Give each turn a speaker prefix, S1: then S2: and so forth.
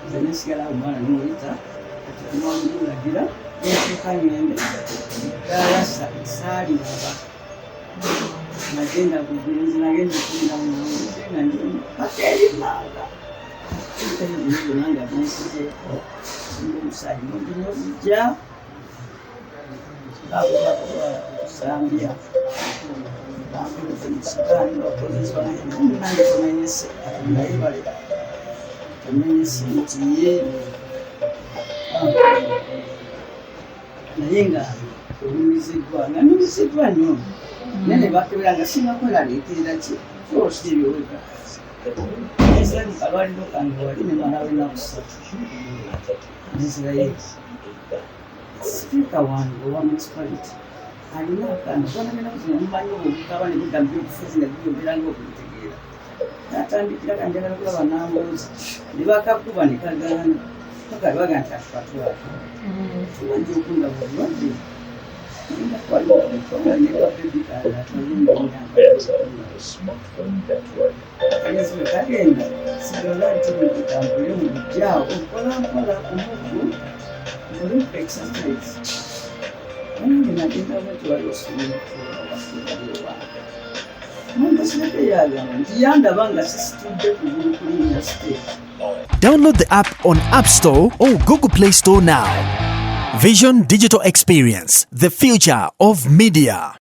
S1: nze nesigala omwana nomuyita nomulagira entuuka ngende galasa saaliraba nagenda bugenzi nagenda okulira munawuze nga ndi paka erimanga nanga nesizeeko omusaayi nobinobijja bakusambya bamusikani bakozeswa nange tomenyese atondayebale tomenyese nti ye naye nga olumiziddwa nga numiziddwa nnyo nene bakebera nga sinakweraliikirira ki kyosiryoweka esani kalwaliro kange wali nemalawo enaku 3 nzirayo sipiika wange owa municipality alina akaana twanagenda kuzina mumanyi obukaba nebigambo byobufuzi nga biyogeranga okubitegeera natandikira kanjagala kulaba Nambooze ne bakakuba ne kagaana paka baga nti akatwala tuwajja okundaba obulwadde nga kagenda sigala nti mukutambule mubijjaawo okolampola omuntu oli exercise nange nagenda bwati wali osuubira
S2: Download the app on App Store or Google Play Store now. Vision Digital Experience, the future of media.